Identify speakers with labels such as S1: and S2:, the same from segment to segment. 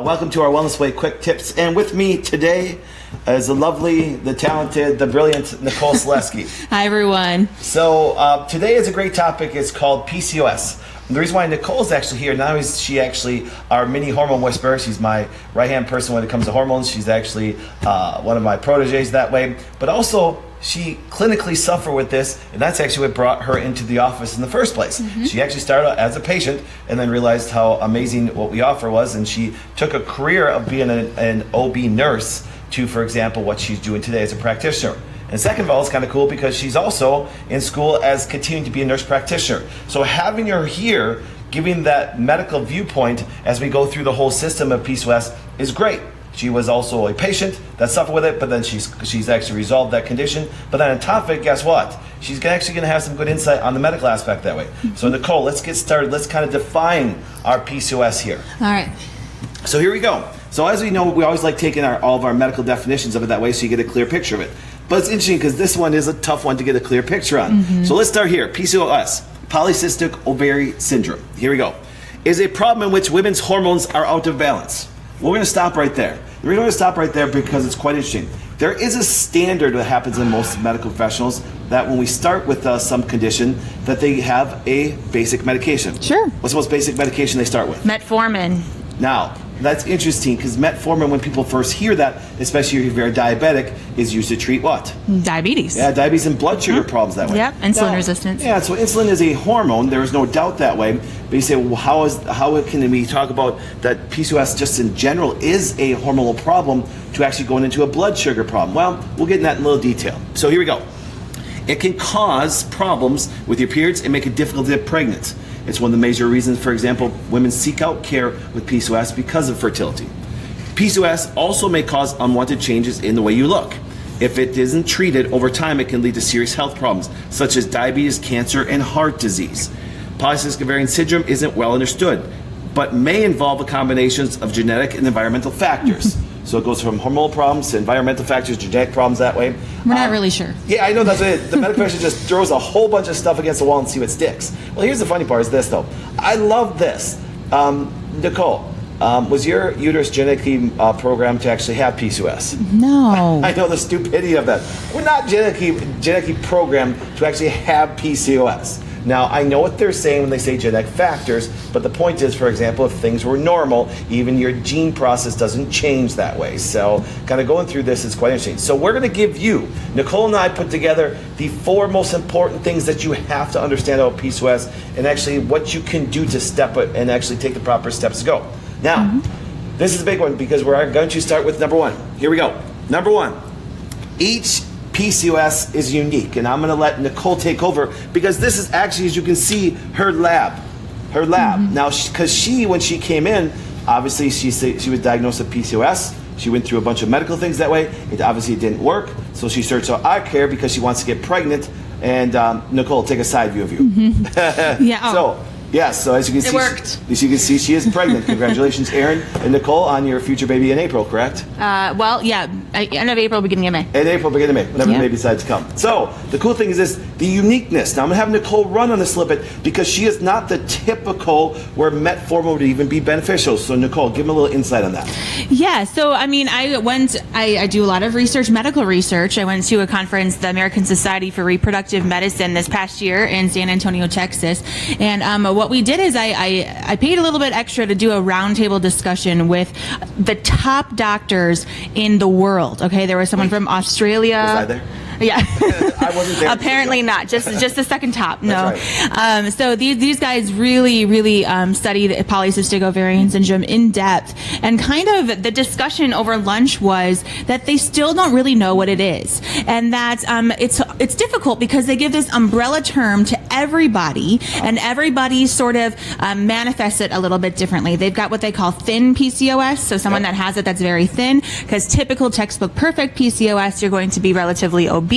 S1: Welcome to our Wellness Way Quick Tips. And with me today is the lovely, the talented, the brilliant Nicole Selesky.
S2: Hi, everyone.
S1: So today is a great topic. It's called PCOS. And the reason why Nicole's actually here, not only is she actually our mini hormone whisperer, she's my right-hand person when it comes to hormones. She's actually one of my proteges that way. But also, she clinically suffered with this, and that's actually what brought her into the office in the first place. Mm-hmm. She actually started out as a patient and then realized how amazing what we offer was, and she took a career of being an OB nurse to, for example, what she's doing today as a practitioner. And second of all, it's kind of cool because she's also in school as continuing to be a nurse practitioner. So having her here, giving that medical viewpoint as we go through the whole system of PCOS is great. She was also a patient that suffered with it, but then she's actually resolved that condition. But then on top of it, guess what? She's actually going to have some good insight on the medical aspect that way. Mm-hmm. So Nicole, let's get started. Let's kind of define our PCOS here.
S2: All right.
S1: So here we go. So as we know, we always like taking all of our medical definitions of it that way so you get a clear picture of it. But it's interesting because this one is a tough one to get a clear picture on. Mm-hmm. So let's start here. PCOS, polycystic ovary syndrome. Here we go. Is a problem in which women's hormones are out of balance. We're going to stop right there. We're going to stop right there because it's quite interesting. There is a standard that happens in most medical professionals that when we start with some condition, that they have a basic medication.
S2: Sure.
S1: What's the most basic medication they start with?
S2: Metformin.
S1: Now, that's interesting because metformin, when people first hear that, especially if you're diabetic, is used to treat what?
S2: Diabetes.
S1: Yeah, diabetes and blood sugar problems that way.
S2: Yep, insulin resistance.
S1: Yeah, so insulin is a hormone. There is no doubt that way. But you say, well, how can we talk about that PCOS just in general is a hormonal problem to actually going into a blood sugar problem? Well, we'll get in that in a little detail. So here we go. It can cause problems with your periods and make it difficult to get pregnant. It's one of the major reasons, for example, women seek out care with PCOS because of fertility. PCOS also may cause unwanted changes in the way you look. If it isn't treated over time, it can lead to serious health problems, such as diabetes, cancer, and heart disease. Polycystic ovarian syndrome isn't well understood, but may involve a combination of genetic and environmental factors. So it goes from hormonal problems to environmental factors, genetic problems that way.
S2: We're not really sure.
S1: Yeah, I know that's it. The medical profession just throws a whole bunch of stuff against the wall and see what sticks. Well, here's the funny part is this, though. I love this. Nicole, was your uterus genetically programmed to actually have PCOS?
S2: No.
S1: I know the stupidity of that. We're not genetically programmed to actually have PCOS. Now, I know what they're saying when they say genetic factors, but the point is, for example, if things were normal, even your gene process doesn't change that way. So kind of going through this is quite interesting. So we're going to give you, Nicole and I put together the 4 most important things that you have to understand about PCOS and actually what you can do to step it and actually take the proper steps to go. Now, This is a big one because we're going to start with number 1. Here we go. Number 1, each PCOS is unique, and I'm going to let Nicole take over because this is actually, as you can see, her lab. Now, because when she came in, obviously she was diagnosed with PCOS. She went through a bunch of medical things that way. It obviously didn't work, so she searched out eye care because she wants to get pregnant. And Nicole, take a side view of you.
S2: Mm-hmm. Yeah.
S1: So as you can see, as you can see, she is pregnant. Congratulations, Erin and Nicole, on your future baby in April, correct?
S2: End of April, beginning of May.
S1: In April, beginning of May, whenever the baby decides to come. So the cool thing is this, the uniqueness. Now I'm gonna have Nicole run on this a little bit because she is not the typical where metformin would even be beneficial. So Nicole, give them a little insight on that.
S2: Yeah, so I mean, I do a lot of research, medical research. I went to a conference, the American Society for Reproductive Medicine, this past year in San Antonio, Texas. And what we did is I paid a little bit extra to do a roundtable discussion with the top doctors in the world. Okay, there was someone from Australia.
S1: Was I there?
S2: Yeah.
S1: I wasn't there.
S2: Apparently not. Just the second top. No.
S1: Right.
S2: So these guys really studied polycystic ovarian syndrome in depth, and kind of the discussion over lunch was that they still don't really know what it is, and that it's difficult because they give this umbrella term to everybody, and everybody sort of manifests it a little bit differently. They've got what they call thin PCOS, so someone that has it that's very thin, because typical textbook perfect PCOS, you're going to be relatively obese.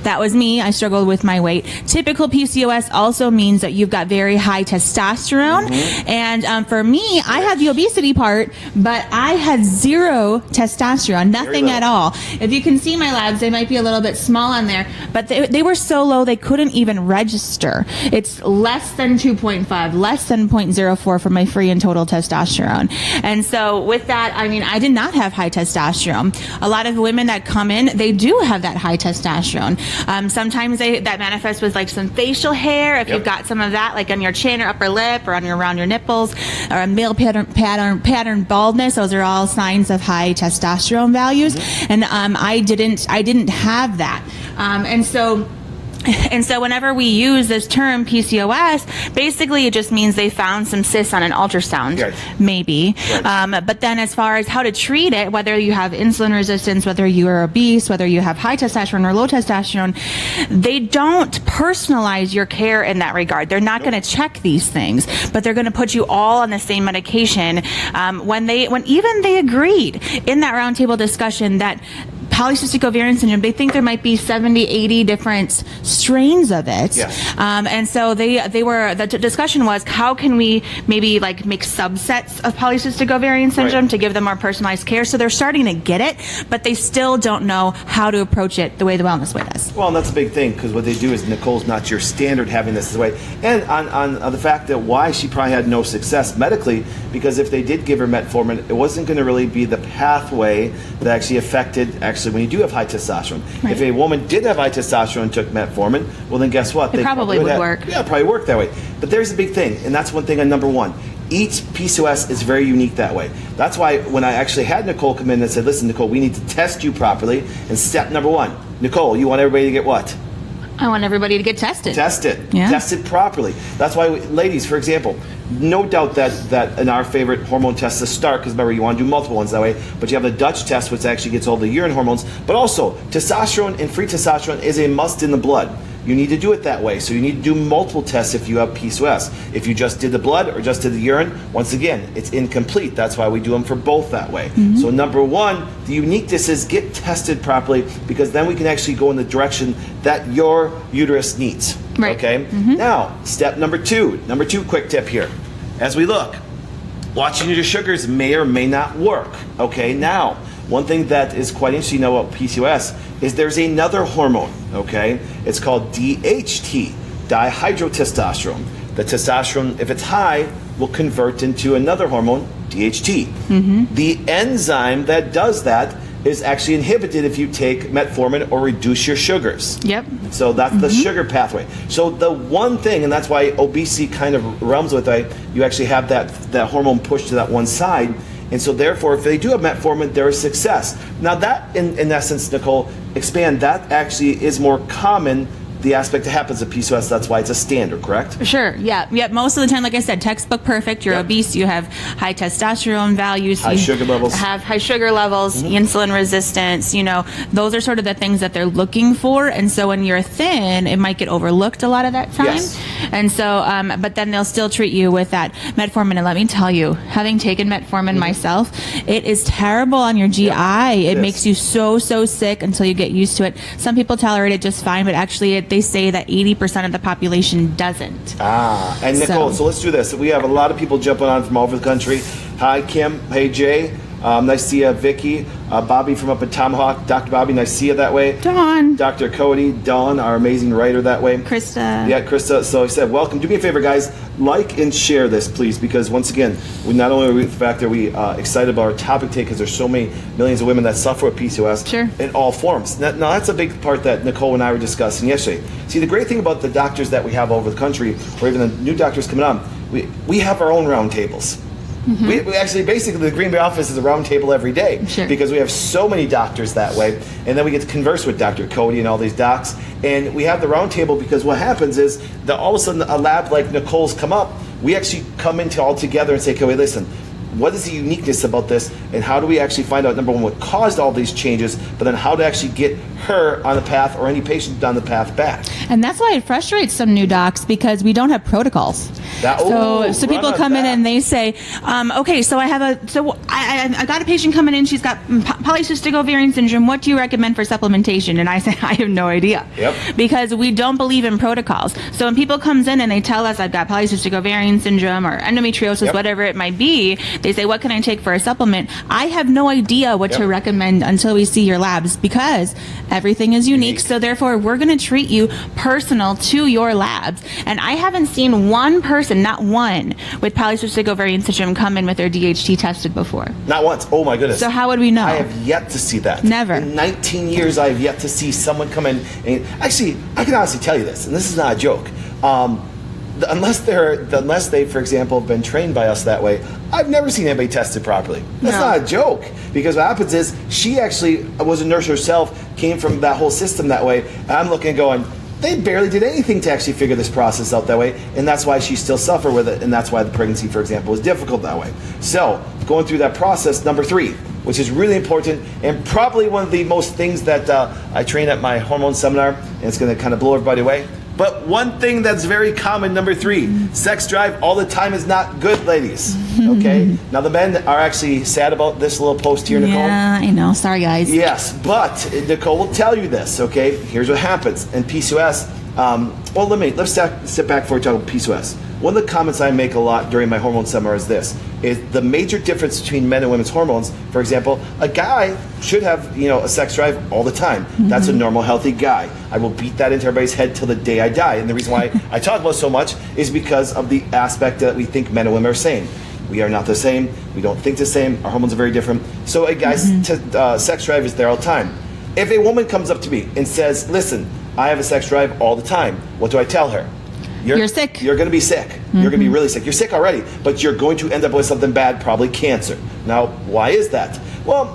S2: That was me. I struggled with my weight. Typical PCOS also means that you've got very high testosterone. And for me, I had the obesity part, but I had 0 testosterone, nothing at all. If you can see my labs, they might be a little bit small on there, but they were so low they couldn't even register. measure. It's less than 2.5, less than 0.04 for my free and total testosterone. And so with that, I mean, I did not have high testosterone. A lot of women that come in, they do have that high testosterone. Sometimes that manifests with like some facial hair. If you've got some of that, like on your chin or upper lip or around your nipples, or a male pattern baldness, those are all signs of high testosterone values. And I didn't have that. And so whenever we use this term PCOS, basically it just means they found some cysts on an ultrasound, maybe. Right. But then as far as how to treat it, whether you have insulin resistance, whether you are obese, whether you have high testosterone or low testosterone, they don't personalize your care in that regard. They're not going to check these things, but they're going to put you all on the same medication. When even they agreed in that roundtable discussion that polycystic ovarian syndrome, they think there might be 70, 80 different strains of it. Yes. And so the discussion was, how can we maybe like make subsets of polycystic ovarian syndrome to give them more personalized care? So they're starting to get it, but they still don't know how to approach it the way the Wellness Way does.
S1: Well, and that's a big thing, because what they do is Nicole's not your standard having this way. And on the fact that why she probably had no success medically, because if they did give her metformin, it wasn't going to really be the pathway that actually affected when you do have high testosterone. Right. If a woman did have high testosterone and took metformin, well then guess what?
S2: It probably would work.
S1: Yeah, probably work that way. But there's a big thing, and that's one thing on number one. Each PCOS is very unique that way. That's why when I actually had Nicole come in and said, listen, Nicole, we need to test you properly. And step number one, Nicole, you want everybody to get what?
S2: I want everybody to get tested.
S1: Tested. Yeah. Tested properly. That's why, ladies, for example, no doubt that in our favorite hormone test to start, because remember, you want to do multiple ones that way, but you have the Dutch test, which actually gets all the urine hormones, but also testosterone and free testosterone is a must in the blood. You need to do it that way. So you need to do multiple tests if you have PCOS. If you just did the blood or just did the urine, once again, it's incomplete. That's why we do them for both that way. So number one, the uniqueness is get tested properly, because then we can actually go in the direction that your uterus needs.
S2: Right.
S1: Okay? Now, step number two quick tip here. As we look, watching your sugars may or may not work. Okay? Now, one thing that is quite interesting about PCOS is there's another hormone, okay? It's called DHT, dihydrotestosterone. The testosterone, if it's high, will convert into another hormone, DHT. The enzyme that does that is actually inhibited if you take metformin or reduce your sugars.
S2: Yep.
S1: So that's the sugar pathway. So the one thing, and that's why obesity kind of realms with it, you actually have that hormone pushed to that one side. And so therefore, if they do have metformin, there is success. Now that, in essence, Nicole, expand, that actually is more common, the aspect that happens at PCOS. That's why it's a standard, correct?
S2: Sure, yeah. Most of the time, like I said, textbook perfect. You're obese, you have high testosterone values.
S1: High sugar levels.
S2: Have high sugar levels, insulin resistance, those are sort of the things that they're looking for. And so when you're thin, it might get overlooked a lot of that time.
S1: Yes.
S2: And so, but then they'll still treat you with that metformin. And let me tell you, having taken metformin myself, it is terrible on your GI. It makes you so sick until you get used to it. Some people tolerate it just fine, but actually they say that 80% of the population doesn't.
S1: And Nicole, so let's do this. We have a lot of people jumping on from all over the country. Hi, Kim. Hey, Jay. Nice to see you, Vicky. Bobby from up at Tomahawk. Dr. Bobby, nice to see you that way.
S2: Dawn.
S1: Dr. Cody. Dawn, our amazing writer that way.
S2: Krista.
S1: Yeah, Krista. So I said, welcome. Do me a favor, guys. Like and share this, please, because once again, we not only are the fact that we excited about our topic today, because there's so many millions of women that suffer with PCOS in all forms. Now, that's a big part that Nicole and I were discussing yesterday. See, the great thing about the doctors that we have over the country, or even the new doctors coming on, we have our own round tables. We actually, basically, the Green Bay office is a round table every day because we have so many doctors that way. And then we get to converse with Dr. Cody and all these docs. And we have the round table because what happens is that all of a sudden a lab like Nicole's come up, we actually come into all together and say, okay, wait, listen, what is the uniqueness about this, and how do we actually find out, number one, what caused all these changes, but then how to actually get her on the path, or any patient on the path back.
S2: And that's why it frustrates some new docs, because we don't have protocols. So people come in and they say, okay, so I got a patient coming in, she's got polycystic ovarian syndrome, what do you recommend for supplementation? And I say, I have no idea. Because we don't believe in protocols. So when people comes in and they tell us, I've got polycystic ovarian syndrome or endometriosis, whatever it might be, They say, what can I take for a supplement? I have no idea what to recommend until we see your labs, because everything is unique. So therefore, we're going to treat you personal to your labs. And I haven't seen one person, not one, with polycystic ovarian syndrome come in with their DHT tested before.
S1: Not once. Oh my goodness.
S2: So how would we know?
S1: I have yet to see that.
S2: Never.
S1: In 19 years, I have yet to see someone come in. And actually, I can honestly tell you this, and this is not a joke. Unless they, for example, have been trained by us that way, I've never seen anybody tested properly. That's not a joke, because what happens is she actually was a nurse herself, came from that whole system that way, and I'm looking and going, they barely did anything to actually figure this process out that way, and that's why she still suffer with it, and that's why the pregnancy, for example, is difficult that way. So, going through that process, number 3, which is really important, and probably one of the most things that I train at my hormone seminar, and it's going to kind of blow everybody away. But one thing that's very common, number 3, sex drive all the time is not good, ladies. Okay? Now, the men are actually sad about this little post here, Nicole.
S2: Yeah, I know. Sorry, guys.
S1: Yes, but Nicole will tell you this, okay? Here's what happens. In PCOS, well, let's sit back before we talk about PCOS. One of the comments I make a lot during my hormone seminar is this, is the major difference between men and women's hormones. For example, a guy should have, a sex drive all the time. That's a normal, healthy guy. I will beat that into everybody's head till the day I die. And the reason why I talk about it so much is because of the aspect that we think men and women are same. We are not the same. We don't think the same. Our hormones are very different. So a guy's sex drive is there all the time. If a woman comes up to me and says, listen, I have a sex drive all the time, what do I tell her?
S2: You're sick.
S1: You're going to be sick. You're going to be really sick. You're sick already, but you're going to end up with something bad, probably cancer. Now, why is that? Well,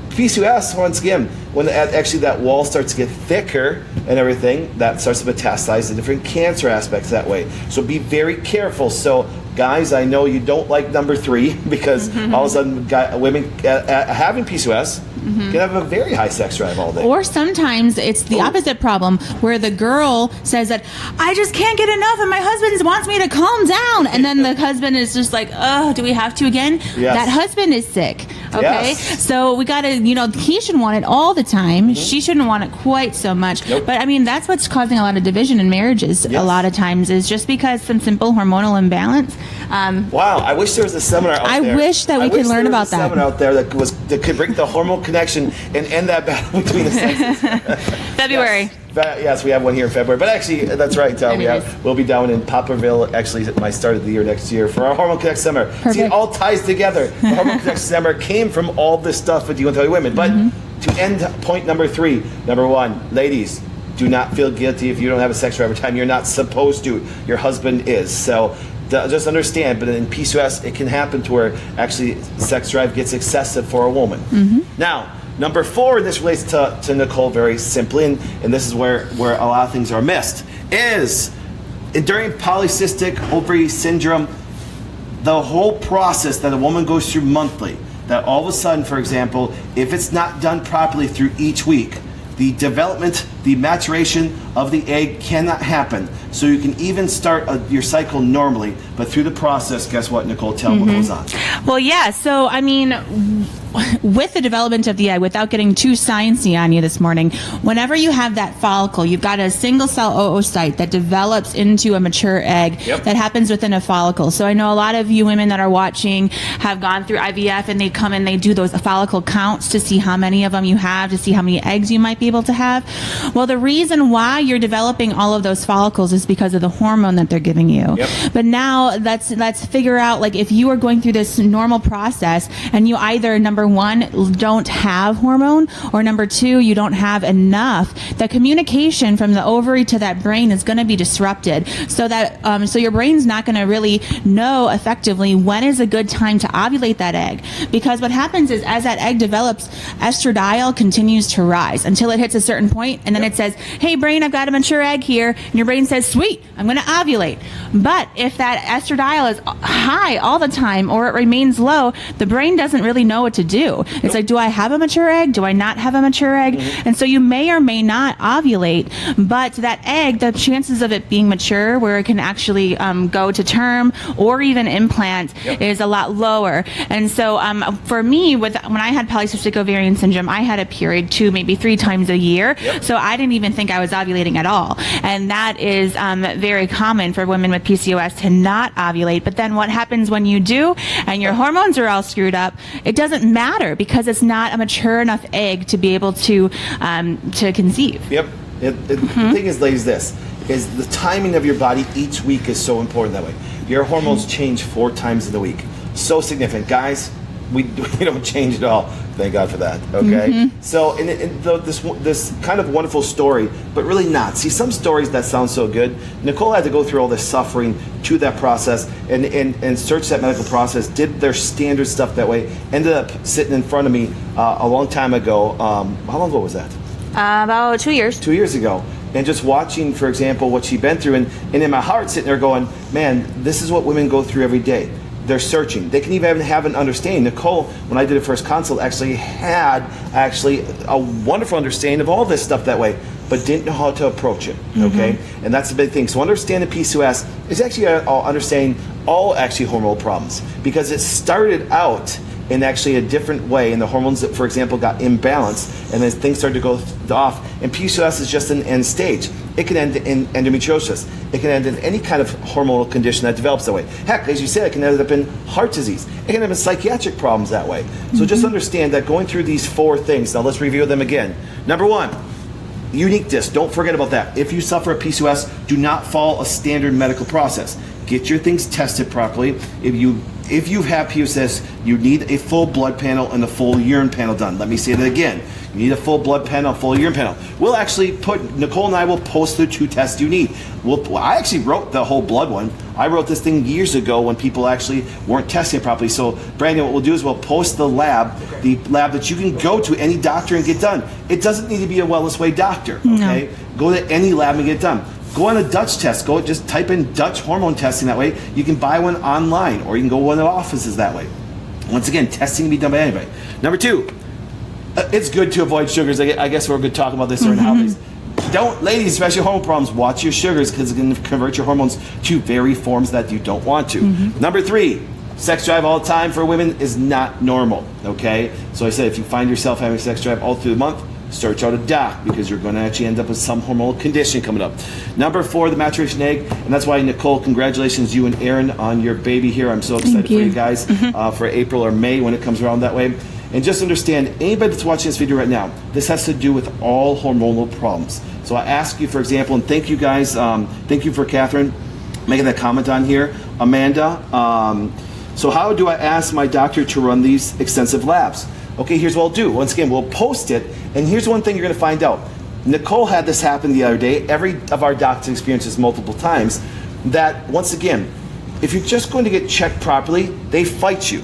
S1: PCOS, once again, when actually that wall starts to get thicker and everything, that starts to metastasize the different cancer aspects that way. So be very careful. So, guys, I know you don't like number 3 because all of a sudden women having PCOS can have a very high sex drive all day.
S2: Or sometimes it's the opposite problem, where the girl says that, I just can't get enough and my husband wants me to calm down. And then the husband is just like, oh, do we have to again?
S1: Yes.
S2: That husband is sick. Okay?
S1: Yes.
S2: So we got to, he shouldn't want it all the time. She shouldn't want it quite so much.
S1: Nope.
S2: But I mean, that's what's causing a lot of division in marriages a lot of times, is just because some simple hormonal imbalance.
S1: Wow, I wish there was a seminar out there.
S2: I wish that we could learn about that.
S1: Seminar out there that could bring the hormone connection and end that battle between the sexes.
S2: February.
S1: Yes, we have one here in February. But actually, that's right. We'll be down in Poplarville, actually, at my start of the year next year for our Hormone Connect Seminar.
S2: Perfect.
S1: See, it all ties together. The Hormone Connect Seminar came from all this stuff with you and tell you women. But to end point number 3, number 1, ladies, do not feel guilty if you don't have a sex drive every time. You're not supposed to. Your husband is. So just understand, but in PCOS, it can happen to where actually sex drive gets excessive for a woman. Now, number 4, and this relates to Nicole very simply, and this is where a lot of things are missed, is during polycystic ovary syndrome, the whole process that a woman goes through monthly, that all of a sudden, for example, if it's not done properly through each week, the development, the maturation of the egg cannot happen. So you can even start your cycle normally, but through the process, guess what, Nicole? Tell what goes on.
S2: Well, yeah. So, I mean, with the development of the egg, without getting too sciencey on you this morning, whenever you have that follicle, you've got a single cell oocyte that develops into a mature egg that happens within a follicle. So I know a lot of you women that are watching have gone through IVF, and they come and they do those follicle counts to see how many of them you have, to see how many eggs you might be able to have. Well, the reason why you're developing all of those follicles is because of the hormone that they're giving you. But now let's figure out, like, if you are going through this normal process and you either, number 1, don't have hormone, or number 2, you don't have enough, the communication from the ovary to that brain is going to be disrupted, so that so your brain's not going to really know effectively when is a good time to ovulate that egg. Because what happens is, as that egg develops, estradiol continues to rise until it hits a certain point, and then it says, hey brain, I've got a mature egg here, and your brain says, sweet, I'm going to ovulate. But if that estradiol is high all the time, or it remains low, the brain doesn't really know what to do. It's like, do I have a mature egg? Do I not have a mature egg? And so you may or may not ovulate, but that egg, the chances of it being mature where it can actually go to term or even implant is a lot lower. And so for me, when I had polycystic ovarian syndrome, I had a period 2, maybe 3 times a year. So I didn't even think I was ovulating at all. And that is very common for women with PCOS to not ovulate. But then what happens when you do and your hormones are all screwed up? It doesn't matter because it's not a mature enough egg to be able to conceive.
S1: Yep. The thing is, ladies, this is the timing of your body each week is so important that way. Your hormones change 4 times in the week. So significant. Guys, we don't change at all. Thank God for that. Okay. So this kind of wonderful story, but really not. See, some stories that sound so good. Nicole had to go through all this suffering to that process and search that medical process, did their standard stuff that way, ended up sitting in front of me a long time ago. How long ago was that?
S2: About 2 years.
S1: 2 years ago. And just watching, for example, what she'd been through, and in my heart sitting there going, man, this is what women go through every day. They're searching. They can even have an understanding. Nicole, when I did a first consult, actually had a wonderful understanding of all this stuff that way, but didn't know how to approach it, okay? And that's the big thing. So understanding PCOS is actually understanding all actually hormonal problems, because it started out in actually a different way, and the hormones that, for example, got imbalanced, and then things started to go off, and PCOS is just an end stage. It can end in endometriosis. It can end in any kind of hormonal condition that develops that way. Heck, as you said, it can end up in heart disease. It can end up in psychiatric problems that way. So just understand that going through these 4 things, now let's review them again. Number 1, uniqueness. Don't forget about that. If you suffer a PCOS, do not follow a standard medical process. Get your things tested properly. If you have PCOS, you need a full blood panel and a full urine panel done. Let me say that again. You need a full blood panel, a full urine panel. We'll actually Nicole and I will post the 2 tests you need. I actually wrote the whole blood one. I wrote this thing years ago when people actually weren't testing it properly. So Brandon, what we'll do is we'll post the lab that you can go to any doctor and get done. It doesn't need to be a Wellness Way doctor, okay? No. Go to any lab and get it done. Go on a Dutch test. Go just type in Dutch hormone testing that way. You can buy one online, or you can go to one of the offices that way. Once again, testing can be done by anybody. Number 2, it's good to avoid sugars. I guess we're good talking about this during holidays. Don't, ladies, especially hormone problems, watch your sugars, because it can convert your hormones to very forms that you don't want to. Number 3, sex drive all the time for women is not normal, okay? So I said, if you find yourself having sex drive all through the month, search out a doc, because you're going to actually end up with some hormonal condition coming up. Number 4, the maturation egg, and that's why, Nicole, congratulations, you and Aaron, on your baby here. I'm so excited for you guys for April or May when it comes around that way. And just understand, anybody that's watching this video right now, this has to do with all hormonal problems. So I ask you, for example, and thank you guys, thank you for Catherine making that comment on here. Amanda, so how do I ask my doctor to run these extensive labs? Okay, here's what I'll do. Once again, we'll post it, and here's one thing you're going to find out. Nicole had this happen the other day. Every of our doctors experienced this multiple times, that, once again, if you're just going to get checked properly, they fight you.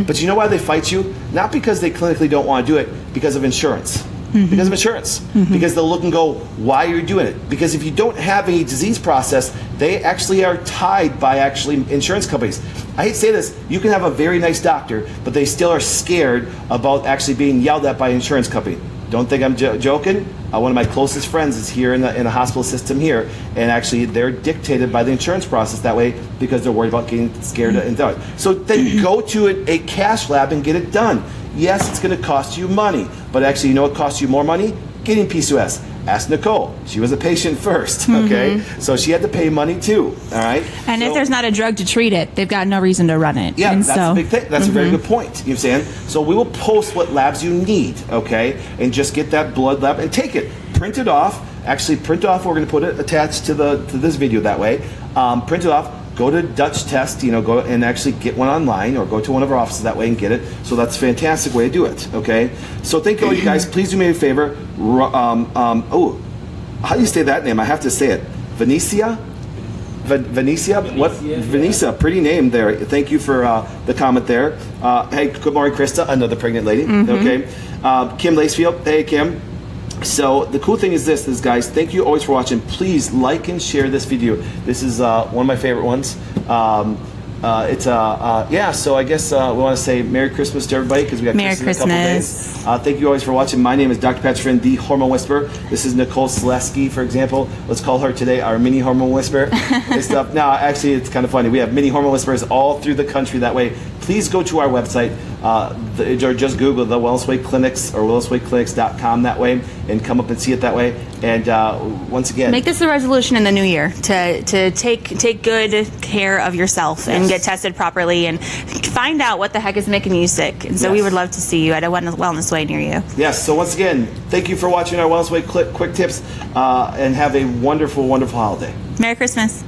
S1: But you know why they fight you? Not because they clinically don't want to do it, because of insurance. Because of insurance. Because they'll look and go, why are you doing it? Because if you don't have any disease process, they actually are tied by insurance companies. I hate to say this, you can have a very nice doctor, but they still are scared about actually being yelled at by an insurance company. Don't think I'm joking. One of my closest friends is here in the hospital system here, and actually they're dictated by the insurance process that way, because they're worried about getting scared and done. So then go to a cash lab and get it done. Yes, it's going to cost you money, but actually, you know what costs you more money? Getting PCOS. Ask Nicole. She was a patient first, okay? So she had to pay money too, all right?
S2: And if there's not a drug to treat it, they've got no reason to run it.
S1: Yeah, and that's a big thing. That's a very good point. You know what I'm saying? So we will post what labs you need, okay? And just get that blood lab and take it. Print it off. Actually, print off. We're going to put it attached to this video that way. Print it off. Go to Dutch Test, go and actually get one online, or go to one of our offices that way and get it. So that's a fantastic way to do it, okay? So thank you all, you guys. Please do me a favor. How do you say that name? I have to say it. Venetia? Venetia? What? Venetia. Pretty name there. Thank you for the comment there. Hey, good morning, Krista, another pregnant lady, okay? Kim Lacefield. Hey, Kim. So the cool thing is this, guys, thank you always for watching. Please like and share this video. This is one of my favorite ones. So I guess we want to say Merry Christmas to everybody because we got
S2: Merry
S1: Christmas in a couple
S2: Christmas.
S1: days. Thank you always for watching. My name is Dr. Patrick Friend, the Hormone Whisperer. This is Nicole Selesky, for example. Let's call her today our mini Hormone Whisperer. And stuff. Now, actually, it's kind of funny. We have mini Hormone Whisperers all through the country that way. Please go to our website or just Google the Wellness Way Clinics or wellnesswayclinics.com that way and come up and see it that way. And once again,
S2: Make this a resolution in the new year to take good care of yourself and get tested properly and find out what the heck is making you sick. And so we would love to see you at a Wellness Way near you.
S1: Yes. So once again, thank you for watching our Wellness Way quick tips and have a wonderful, wonderful holiday.
S2: Merry Christmas.